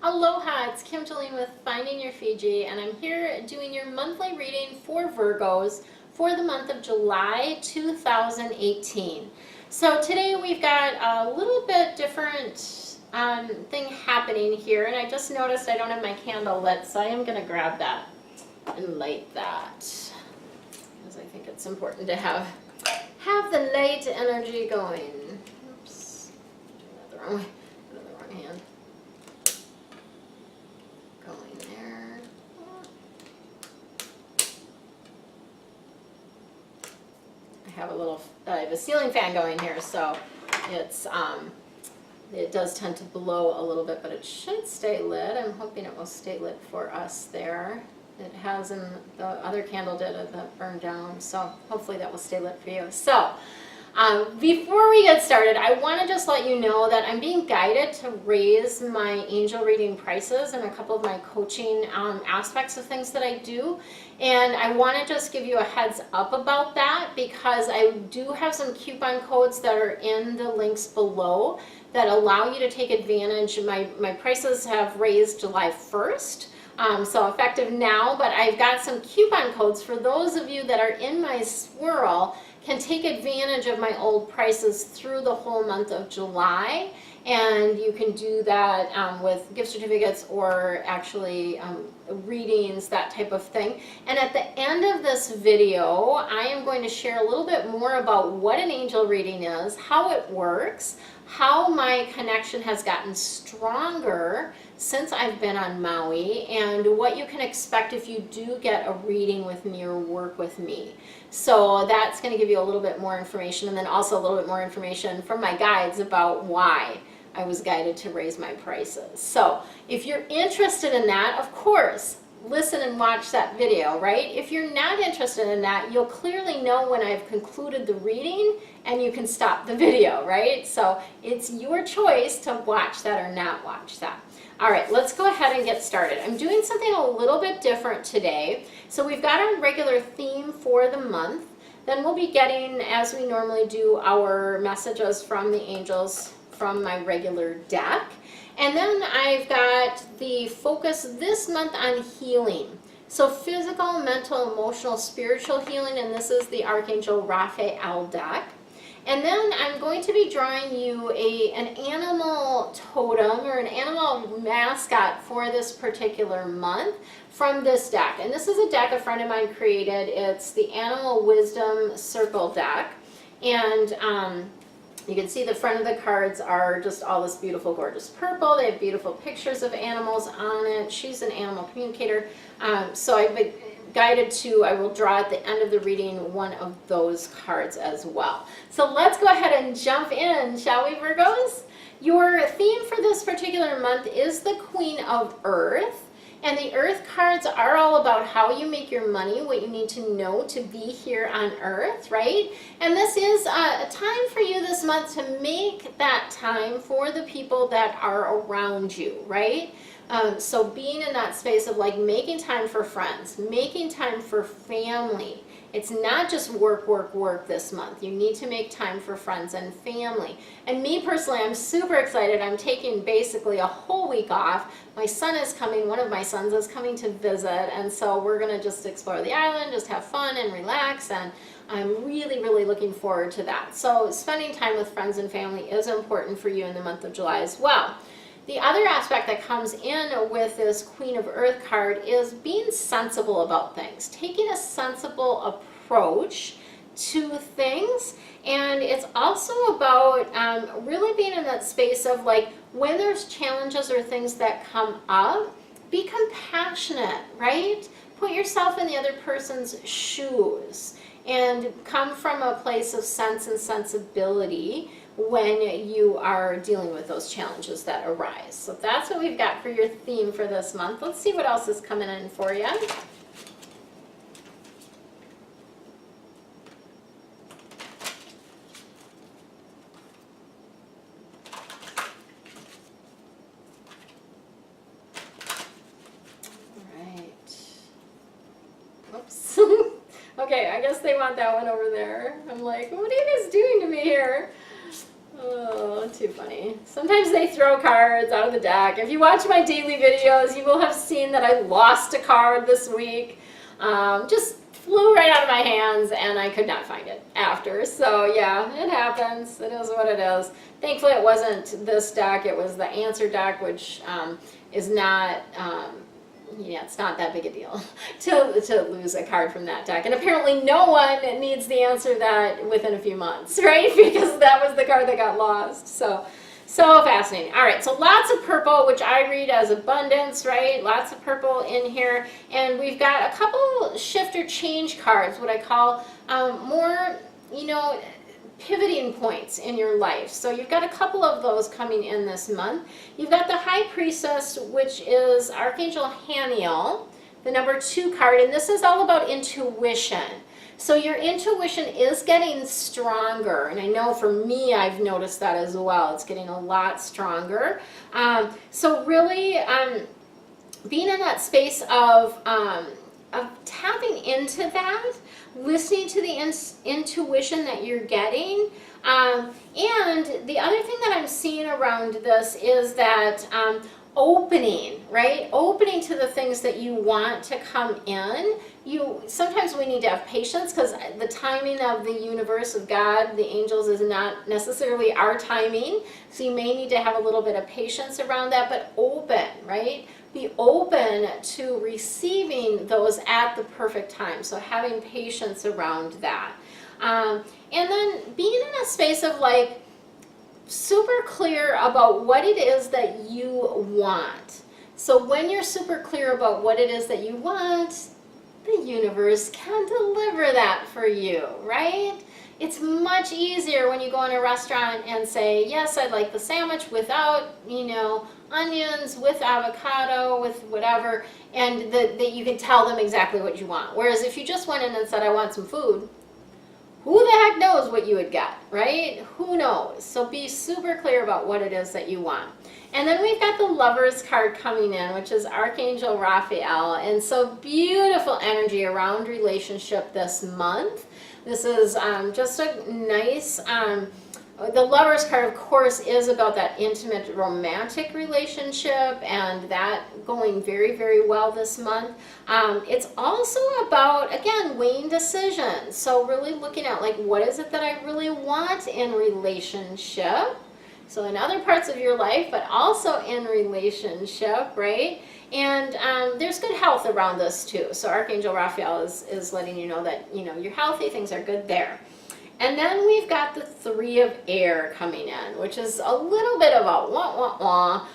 Aloha, it's Kim Jolene with Finding Your Fiji, and I'm here doing your monthly reading for Virgos for the month of July 2018. So today we've got a little bit different thing happening here, and I just noticed I don't have my candle lit, so I am going to grab that and light that, because I think it's important to have the light energy going. Oops, doing that the wrong way, put it in the wrong hand. Going there. I have a ceiling fan going here, so it's it does tend to blow a little bit, but it should stay lit. I'm hoping it will stay lit for us there. It has, and the other candle did it, that burned down, so hopefully that will stay lit for you. So before we get started, I want to just let you know that I'm being guided to raise my angel reading prices and a couple of my coaching aspects of things that I do. And I want to just give you a heads up about that, because I do have some coupon codes that are in the links below that allow you to take advantage. My prices have raised July 1st. So effective now, but I've got some coupon codes for those of you that are in my swirl can take advantage of my old prices through the whole month of July. And you can do that with gift certificates or actually readings, that type of thing. And at the end of this video, I am going to share a little bit more about what an angel reading is, how it works, how my connection has gotten stronger since I've been on Maui, and what you can expect if you do get a reading with me or work with me. So that's going to give you a little bit more information, and then also a little bit more information from my guides about why I was guided to raise my prices. So if you're interested in that, of course, listen and watch that video, right? If you're not interested in that, you'll clearly know when I've concluded the reading and you can stop the video, right? So it's your choice to watch that or not watch that. All right, let's go ahead and get started. I'm doing something a little bit different today. So we've got our regular theme for the month. Then we'll be getting, as we normally do, our messages from the angels from my regular deck. And then I've got the focus this month on healing. So physical, mental, emotional, spiritual healing, and this is the Archangel Raphael deck. And then I'm going to be drawing you an animal totem or an animal mascot for this particular month from this deck. And this is a deck a friend of mine created. It's the Animal Wisdom Circle deck. And you can see the front of the cards are just all this beautiful, gorgeous purple. They have beautiful pictures of animals on it. She's an animal communicator. So I've been guided to, I will draw at the end of the reading one of those cards as well. So let's go ahead and jump in, shall we, Virgos? Your theme for this particular month is the Queen of Earth. And the Earth cards are all about how you make your money, what you need to know to be here on Earth, right? And this is a time for you this month to make that time for the people that are around you, right? So being in that space of like making time for friends, making time for family. It's not just work, work, work this month. You need to make time for friends and family. And me personally, I'm super excited. I'm taking basically a whole week off. My son is coming, one of my sons is coming to visit, and so we're gonna just explore the island, just have fun and relax, and I'm really, really looking forward to that. So spending time with friends and family is important for you in the month of July as well. The other aspect that comes in with this Queen of Earth card is being sensible about things, taking a sensible approach to things. And it's also about really being in that space of like, when there's challenges or things that come up, be compassionate, right? Put yourself in the other person's shoes and come from a place of sense and sensibility when you are dealing with those challenges that arise. So that's what we've got for your theme for this month. Let's see what else is coming in for you. Oops. Okay, I guess they want that one over there. I'm like, what are you guys doing to me here? Oh, too funny. Sometimes they throw cards out of the deck. If you watch my daily videos, you will have seen that I lost a card this week. Just flew right out of my hands and I could not find it after. So yeah, it happens. It is what it is. Thankfully it wasn't this deck, it was the answer deck, which is not, yeah, it's not that big a deal to lose a card from that deck. And apparently no one needs the answer that within a few months, right? Because that was the card that got lost. So fascinating. All right, so lots of purple, which I read as abundance, right? Lots of purple in here. And we've got a couple shift or change cards, what I call more, you know, pivoting points in your life. So you've got a couple of those coming in this month. You've got the High Priestess, which is Archangel Haniel, the number 2 card, and this is all about intuition. So your intuition is getting stronger, and I know for me, I've noticed that as well. It's getting a lot stronger. So really, being in that space of tapping into that, listening to the intuition that you're getting. And the other thing that I'm seeing around this is that opening, right? Opening to the things that you want to come in. Sometimes we need to have patience because the timing of the universe, of God, the angels, is not necessarily our timing. So you may need to have a little bit of patience around that, but open, right? Be open to receiving those at the perfect time. So having patience around that. And then being in a space of like, super clear about what it is that you want. So when you're super clear about what it is that you want, the universe can deliver that for you, right? It's much easier when you go in a restaurant and say, yes, I'd like the sandwich without, you know, onions, with avocado, with whatever, and that you can tell them exactly what you want. Whereas if you just went in and said, I want some food, who the heck knows what you would get, right? Who knows? So be super clear about what it is that you want. And then we've got the Lovers card coming in, which is Archangel Raphael. And so beautiful energy around relationship this month. This is just a nice, the Lovers card, of course, is about that intimate romantic relationship and that going very, very well this month. It's also about, again, weighing decisions. So really looking at, like, what is it that I really want in relationship? So in other parts of your life, but also in relationship, right? And there's good health around this too. So Archangel Raphael is letting you know that, you know, you're healthy, things are good there. And then we've got the 3 of Air coming in, which is a little bit of a wah-wah-wah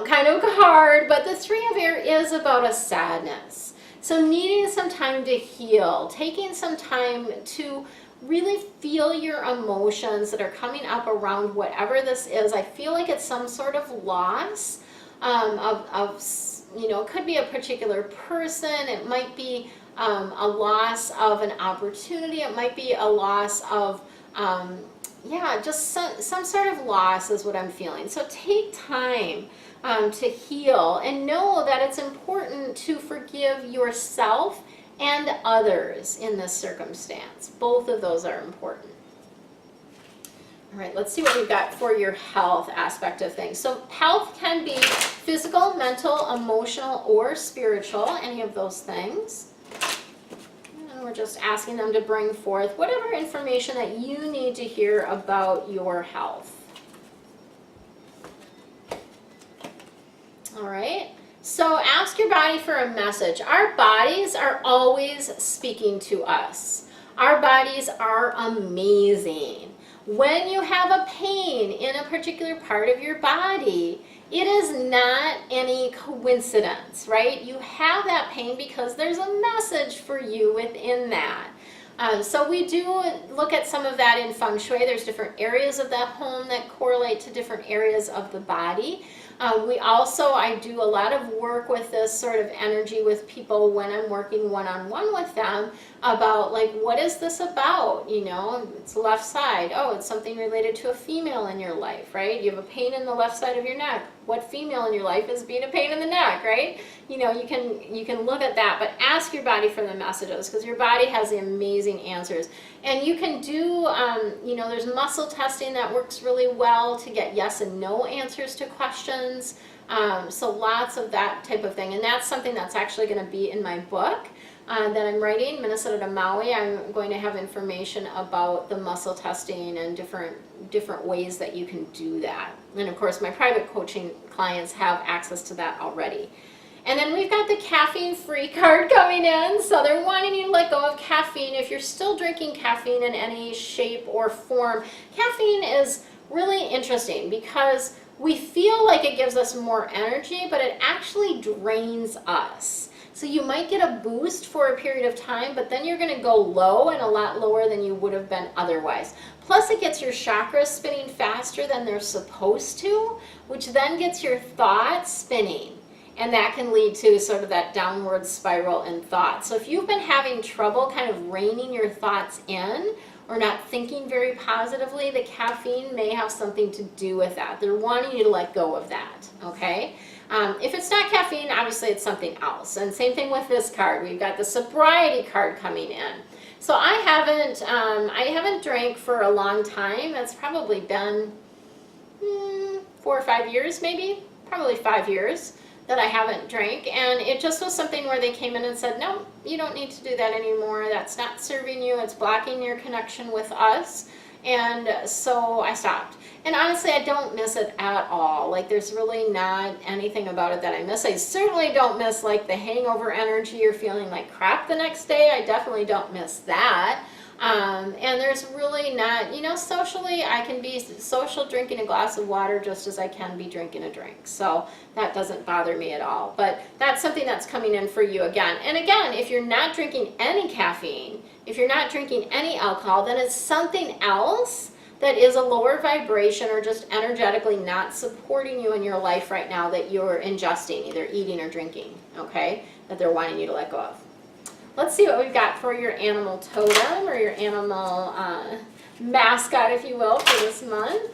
kind of card, but the 3 of Air is about a sadness. So needing some time to heal, taking some time to really feel your emotions that are coming up around whatever this is. I feel like it's some sort of loss of you know, it could be a particular person, it might be a loss of an opportunity, it might be a loss of, yeah, just some sort of loss is what I'm feeling. So take time to heal and know that it's important to forgive yourself and others in this circumstance. Both of those are important. All right, let's see what we've got for your health aspect of things. So health can be physical, mental, emotional, or spiritual, any of those things. And we're just asking them to bring forth whatever information that you need to hear about your health. All right, so ask your body for a message. Our bodies are always speaking to us. Our bodies are amazing. When you have a pain in a particular part of your body, it is not any coincidence, right? You have that pain because there's a message for you within that. So we do look at some of that in Feng Shui. There's different areas of the home that correlate to different areas of the body. I do a lot of work with this sort of energy with people when I'm working one-on-one with them about, like, what is this about? You know, it's left side. Oh, it's something related to a female in your life, right? You have a pain in the left side of your neck. what female in your life is being a pain in the neck, right? You know, you can look at that, but ask your body for the messages, because your body has the amazing answers. And you can do, you know, there's muscle testing that works really well to get yes and no answers to questions. So lots of that type of thing. And that's something that's actually going to be in my book that I'm writing, Minnesota to Maui. I'm going to have information about the muscle testing and different ways that you can do that. And of course, my private coaching clients have access to that already. And then we've got the caffeine-free card coming in. So they're wanting you to let go of caffeine. If you're still drinking caffeine in any shape or form, caffeine is really interesting because we feel like it gives us more energy, but it actually drains us. So you might get a boost for a period of time, but then you're going to go low, and a lot lower than you would have been otherwise. Plus it gets your chakras spinning faster than they're supposed to, which then gets your thoughts spinning. And that can lead to sort of that downward spiral in thought. So if you've been having trouble kind of reining your thoughts in, or not thinking very positively, the caffeine may have something to do with that. They're wanting you to let go of that, okay? If it's not caffeine, obviously it's something else. And same thing with this card. We've got the sobriety card coming in. So I haven't drank for a long time. It's probably been 4 or 5 years, maybe, probably 5 years that I haven't drank. And it just was something where they came in and said, no, you don't need to do that anymore. That's not serving you. It's blocking your connection with us. And so I stopped. And honestly, I don't miss it at all. Like, there's really not anything about it that I miss. I certainly don't miss like the hangover energy or feeling like crap the next day. I definitely don't miss that. And there's really not, you know, socially, I can be social drinking a glass of water just as I can be drinking a drink. So that doesn't bother me at all. But that's something that's coming in for you again. And again, if you're not drinking any caffeine, if you're not drinking any alcohol, then it's something else that is a lower vibration or just energetically not supporting you in your life right now that you're ingesting, either eating or drinking, okay, that they're wanting you to let go of. Let's see what we've got for your animal totem, or your animal mascot, if you will, for this month.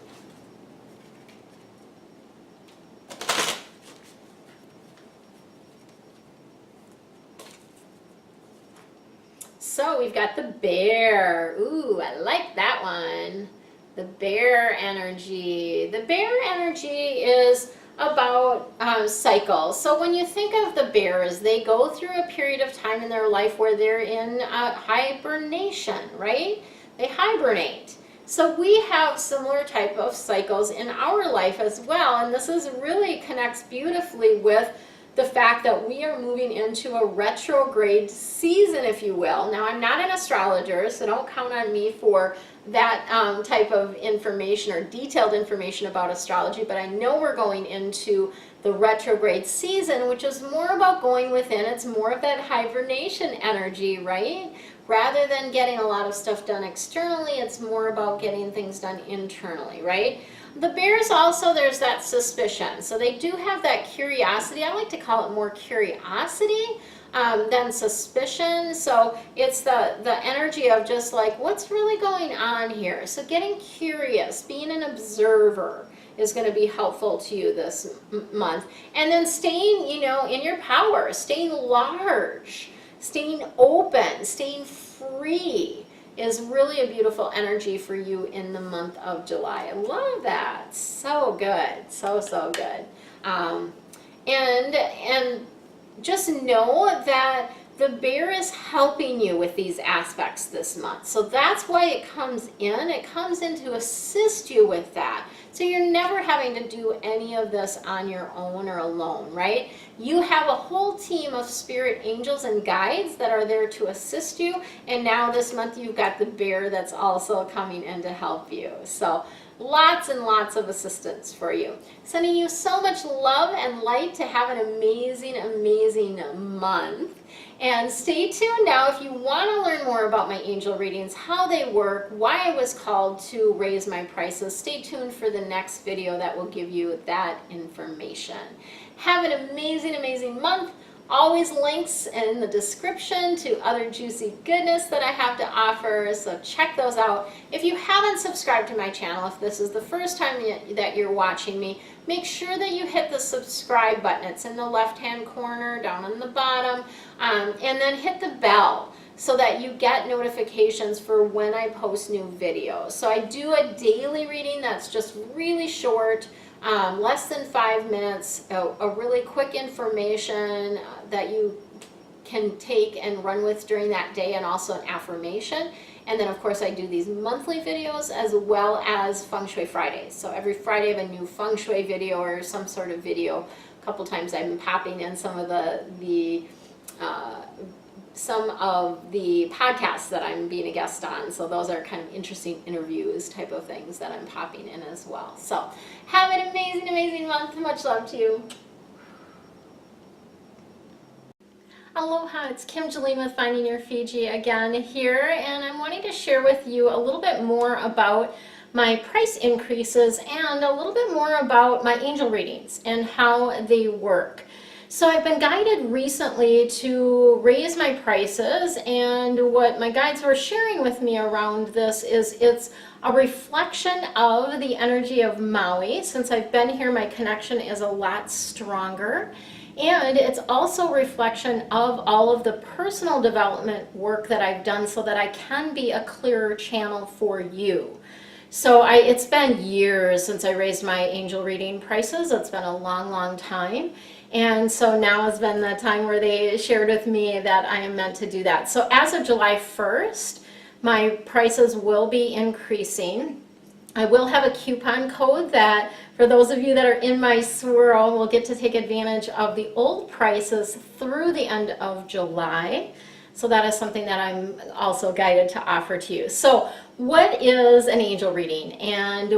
So we've got the bear. Ooh, I like that one. The bear energy. The bear energy is about cycles. So when you think of the bears, they go through a period of time in their life where they're in hibernation, right? They hibernate. So we have similar type of cycles in our life as well, and this really connects beautifully with the fact that we are moving into a retrograde season, if you will. Now, I'm not an astrologer, so don't count on me for that type of information or detailed information about astrology, but I know we're going into the retrograde season, which is more about going within. It's more of that hibernation energy, right? Rather than getting a lot of stuff done externally, it's more about getting things done internally, right? The bears also, there's that suspicion. So they do have that curiosity. I like to call it more curiosity than suspicion. So it's the energy of just like, what's really going on here? So getting curious, being an observer is going to be helpful to you this month. And then staying, you know, in your power, staying large, staying open, staying free is really a beautiful energy for you in the month of July. I love that. So good. So good. And just know that the bear is helping you with these aspects this month. So that's why it comes in. It comes in to assist you with that. So you're never having to do any of this on your own or alone, right? You have a whole team of spirit angels and guides that are there to assist you. And now this month you've got the bear that's also coming in to help you. So lots and lots of assistance for you. Sending you so much love and light to have an amazing, amazing month. And stay tuned now if you want to learn more about my angel readings, how they work, why I was called to raise my prices. Stay tuned for the next video that will give you that information. Have an amazing, amazing month. Always links in the description to other juicy goodness that I have to offer, so check those out. If you haven't subscribed to my channel, if this is the first time that you're watching me, make sure that you hit the subscribe button. It's in the left-hand corner down on the bottom, and then hit the bell so that you get notifications for when I post new videos. So I do a daily reading that's just really short, less than 5 minutes, a really quick information that you can take and run with during that day, and also an affirmation. And then of course I do these monthly videos as well as Feng Shui Fridays. So every Friday I have a new Feng Shui video or some sort of video. A couple times I've been popping in some of the podcasts that I'm being a guest on. So those are kind of interesting interviews type of things that I'm popping in as well. So have an amazing, amazing month. Much love to you. Aloha, it's Kim Jolene with Finding Your Fiji again here, and I'm wanting to share with you a little bit more about my price increases and a little bit more about my angel readings and how they work. So I've been guided recently to raise my prices, and what my guides were sharing with me around this is it's a reflection of the energy of Maui. Since I've been here, my connection is a lot stronger. And it's also a reflection of all of the personal development work that I've done so that I can be a clearer channel for you. So it's been years since I raised my angel reading prices. It's been a long, long time. And so now has been the time where they shared with me that I am meant to do that. So as of July 1st, my prices will be increasing. I will have a coupon code that for those of you that are in my swirl will get to take advantage of the old prices through the end of July. So that is something that I'm also guided to offer to you. So what is an angel reading, and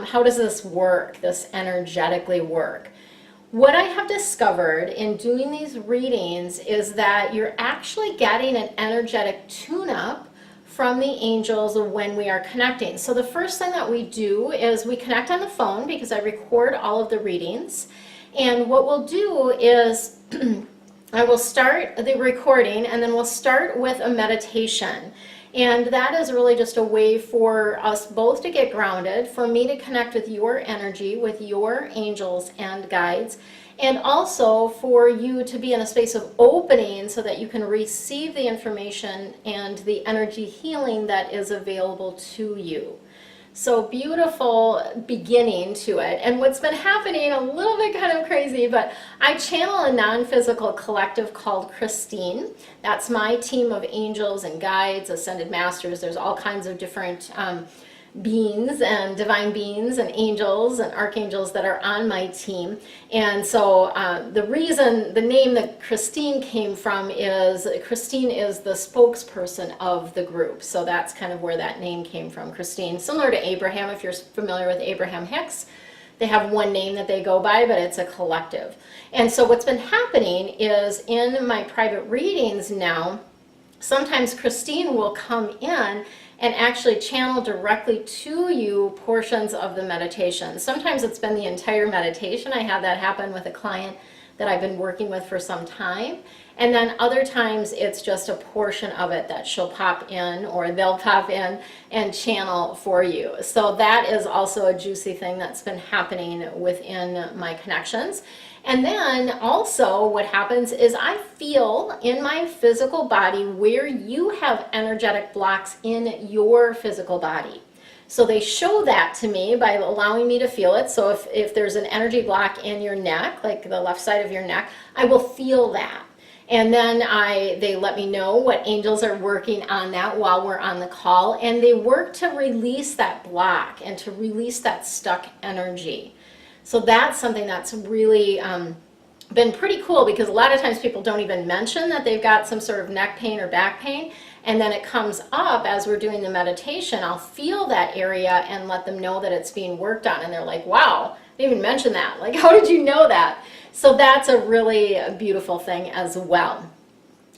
how does this work, this energetically work? What I have discovered in doing these readings is that you're actually getting an energetic tune-up from the angels when we are connecting. So the first thing that we do is we connect on the phone, because I record all of the readings. And what we'll do is I will start the recording, and then we'll start with a meditation. And that is really just a way for us both to get grounded, for me to connect with your energy, with your angels and guides, and also for you to be in a space of opening so that you can receive the information and the energy healing that is available to you. So beautiful beginning to it. And what's been happening, a little bit kind of crazy, but I channel a non-physical collective called Christine. That's my team of angels and guides, ascended masters. There's all kinds of different beings and divine beings and angels and archangels that are on my team. And so the name that Christine came from is Christine is the spokesperson of the group. So that's kind of where that name came from, Christine. Similar to Abraham, if you're familiar with Abraham Hicks. They have one name that they go by, but it's a collective. And so what's been happening is in my private readings now, sometimes Christine will come in and actually channel directly to you portions of the meditation. Sometimes it's been the entire meditation. I had that happen with a client that I've been working with for some time. And then other times it's just a portion of it that she'll pop in, or they'll pop in and channel for you. So that is also a juicy thing that's been happening within my connections. And then also what happens is I feel in my physical body where you have energetic blocks in your physical body. So they show that to me by allowing me to feel it. So if there's an energy block in your neck, like the left side of your neck, I will feel that. And then they let me know what angels are working on that while we're on the call. And they work to release that block and to release that stuck energy. So that's something that's really been pretty cool, because a lot of times people don't even mention that they've got some sort of neck pain or back pain. And then it comes up as we're doing the meditation. I'll feel that area and let them know that it's being worked on. And they're like, wow, I didn't even mention that. Like, how did you know that? So that's a really beautiful thing as well.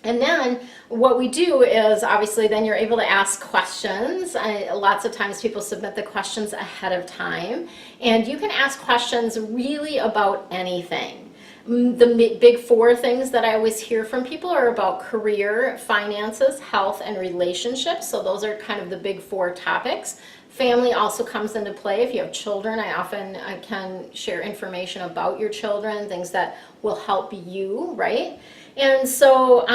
And then what we do is, obviously, then you're able to ask questions. Lots of times people submit the questions ahead of time. And you can ask questions really about anything. The big four things that I always hear from people are about career, finances, health, and relationships. So those are kind of the big four topics. Family also comes into play. If you have children, I can share information about your children, things that will help you, right? And so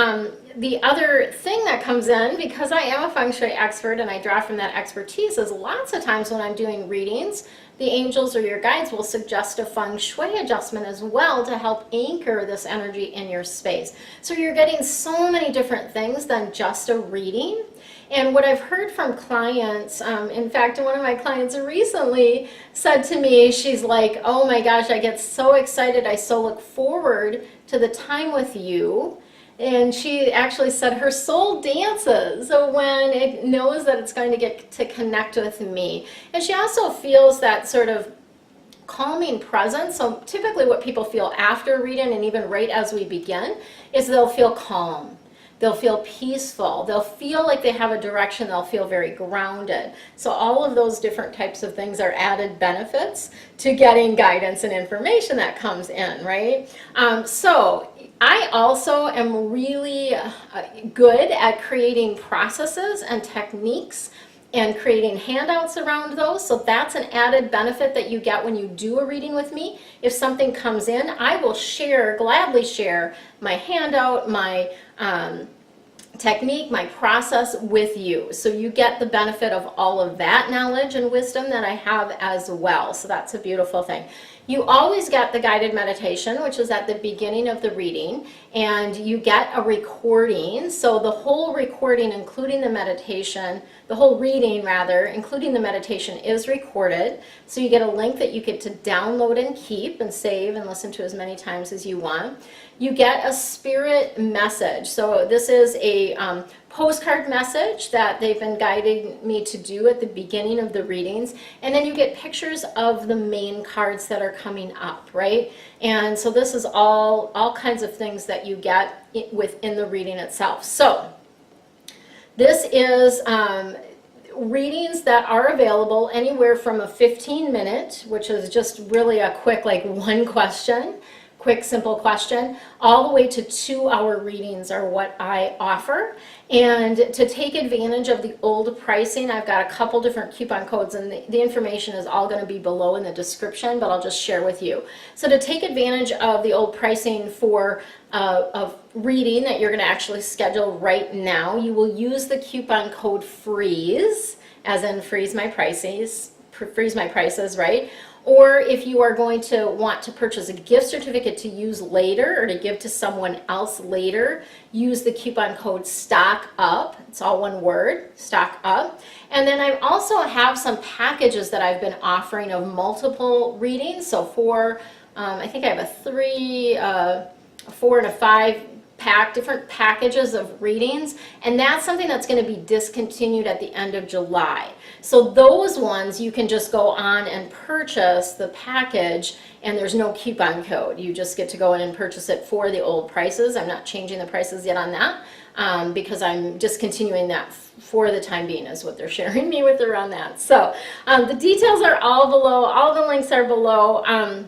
the other thing that comes in, because I am a feng shui expert and I draw from that expertise, is lots of times when I'm doing readings, the angels or your guides will suggest a feng shui adjustment as well to help anchor this energy in your space. So you're getting so many different things than just a reading. And what I've heard from clients, in fact, one of my clients recently said to me, she's like, oh my gosh, I get so excited. I so look forward to the time with you. And she actually said her soul dances when it knows that it's going to get to connect with me. And she also feels that sort of calming presence. So typically what people feel after reading and even right as we begin is they'll feel calm. They'll feel peaceful. They'll feel like they have a direction. They'll feel very grounded. So all of those different types of things are added benefits to getting guidance and information that comes in, right? So I also am really good at creating processes and techniques and creating handouts around those. So that's an added benefit that you get when you do a reading with me. If something comes in, I will gladly share my handout, my technique, my process with you. So you get the benefit of all of that knowledge and wisdom that I have as well. So that's a beautiful thing. You always get the guided meditation, which is at the beginning of the reading, and you get a recording. So the whole recording, including the meditation, the whole reading rather, including the meditation, is recorded. So you get a link that you get to download and keep and save and listen to as many times as you want. You get a spirit message. So this is a postcard message that they've been guiding me to do at the beginning of the readings. And then you get pictures of the main cards that are coming up, right? And so this is all kinds of things that you get within the reading itself. So this is readings that are available anywhere from a 15-minute, which is just really a quick, like one question, quick, simple question, all the way to 2-hour readings are what I offer. And to take advantage of the old pricing, I've got a couple different coupon codes, and the information is all going to be below in the description, but I'll just share with you. So to take advantage of the old pricing for a reading that you're going to actually schedule right now, you will use the coupon code FREEZE, as in freeze my prices, right? Or if you are going to want to purchase a gift certificate to use later or to give to someone else later, use the coupon code STOCK-UP. It's all one word, STOCK-UP. And then I also have some packages that I've been offering of multiple readings. So I think I have a 3, a 4, and a 5 different packages of readings, and that's something that's going to be discontinued at the end of July. So those ones you can just go on and purchase the package, and there's no coupon code. You just get to go in and purchase it for the old prices. I'm not changing the prices yet on that because I'm discontinuing that for the time being, is what they're sharing me with around that. So the details are all below. All the links are below.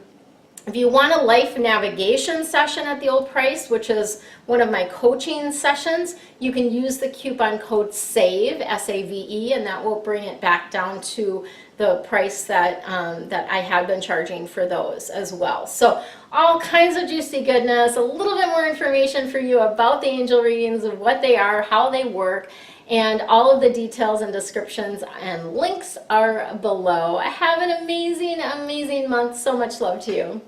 If you want a life navigation session at the old price, which is one of my coaching sessions, you can use the coupon code SAVE, S-A-V-E, and that will bring it back down to the price that I had been charging for those as well. So all kinds of juicy goodness, a little bit more information for you about the angel readings, of what they are, how they work, and all of the details and descriptions and links are below. Have an amazing, amazing month. So much love to you.